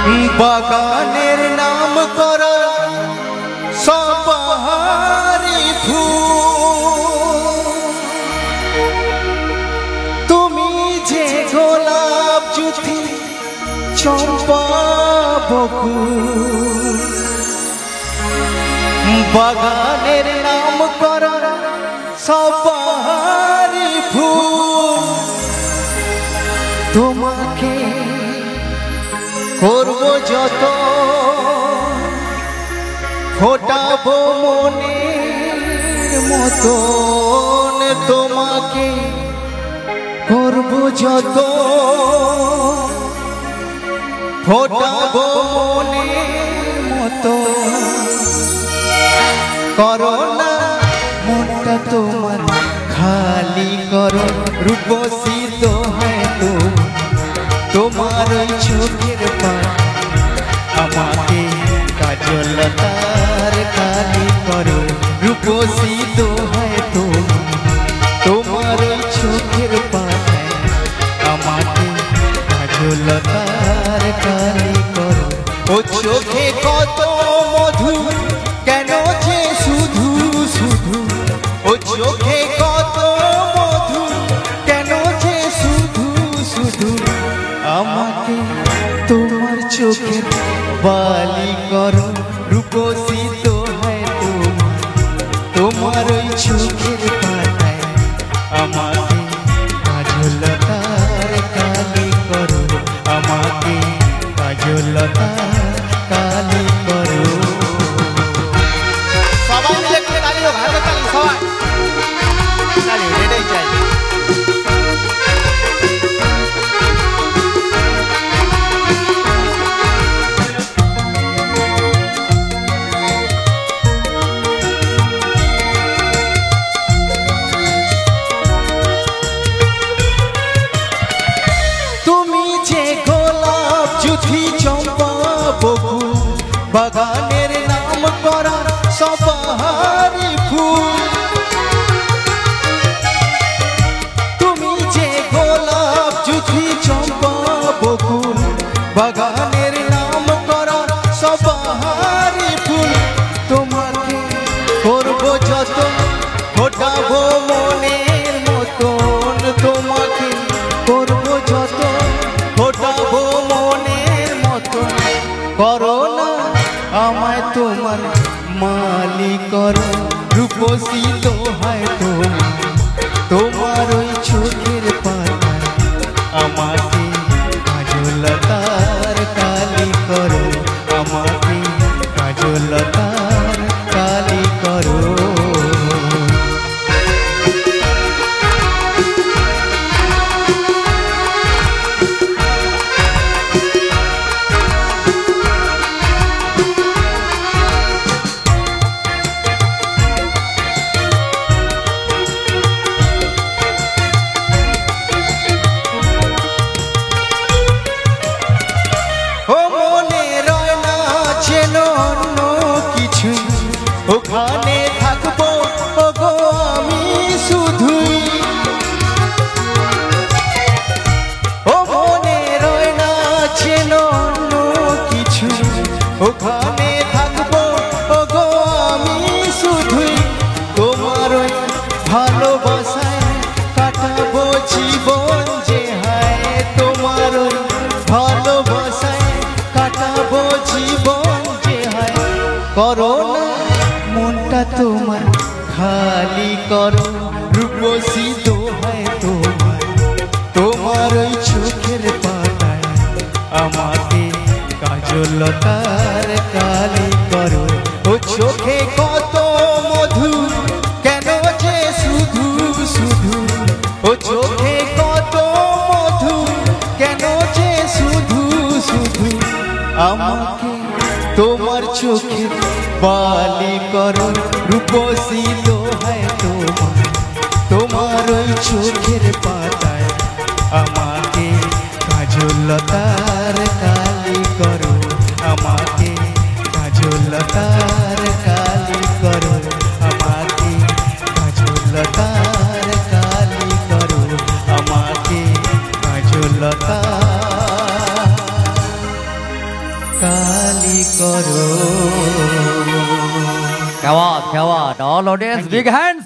বাগানের নাম করা সপাহারি ফুল, তুমি যে গোলাপ জুথি চম্পা বকুল, বাগানের নাম করা সপাহারি ফুল, তোমাকে করব যত ফোটাবো মনের মতন, তোমাকে করব যত ফোটাবো মনের মতন। করো না মনটা তোমার খালি করো, রূপসী তো হয় তো তোমার চোখের পাশ, আমাকে কাজল তার কালি করো, রূপসী তো হয় তো তোমার চোখের পাশ, আমাকে কাজল তার কালি করো। ও চোখে কত মধু কেন যে শুধু শুধু, ও চোখে কত মধু কেন যে শুধু শুধু, আমাকে তোমার চোখের বালি করো, রূপসী তো হয় তো তোমার ওই চোখের পাতায়, আমাকে কাজল তার কালি করো, আমাকে কাজল তার কালি করো। সবাই মিলে একটু তালি হোক, হাতে তালি সবাই তালি, এটাই চাই। চম্পা বকুল, বাগানের নাম করা সপাহারি ফুল, তুমি যে গোলাপ জুথি চম্পা বকুল, বাগানের নাম করা সপাহারি ফুল, তোমাকে করব যত ফোটাবো মনের মতন, তোমাকে করব যত ফোটাবো মনের মতন। করো না আমায় তোমার মালি করো, রূপসী তো হয় তো তোমার ওই চোখের পাতায়, আমাকে কাজল তার কালি করো, আমাকে কাজল তার কালি করো। ওখানে থাকবো ওগো আমি শুধুই, ও মনে রয় না যেন অন্য কিছু, ওখানে থাকবো ওগো আমি শুধুই, তোমার ওই ভালোবাসায় কাটাবো জীবন যে হায়, তোমার ওই ভালোবাসায় কাটাবো জীবন যে হায়। করো না মনটা তোমার খালি করো, রূপসী তো হয় তোমার, তোমার ওই চোখের পাতায়, আমাকে কাজল তার কালি করো। ও চোখে কত মধু কেন যে শুধু শুধু, ও চোখে কত মধু কেন যে শুধু শুধু, আমাকে তোমার চোখের বালি করো, রূপসী তো হয় তোমার, তোমার ওই চোখের পাতায়, আমাকে কাজল তার কালি করো, আমাকে কাজল তার কালি করো, আমাকে কাজল তার কালি করো, আমাকে কাজল তার কালি করো। Come on, all audience, big hands.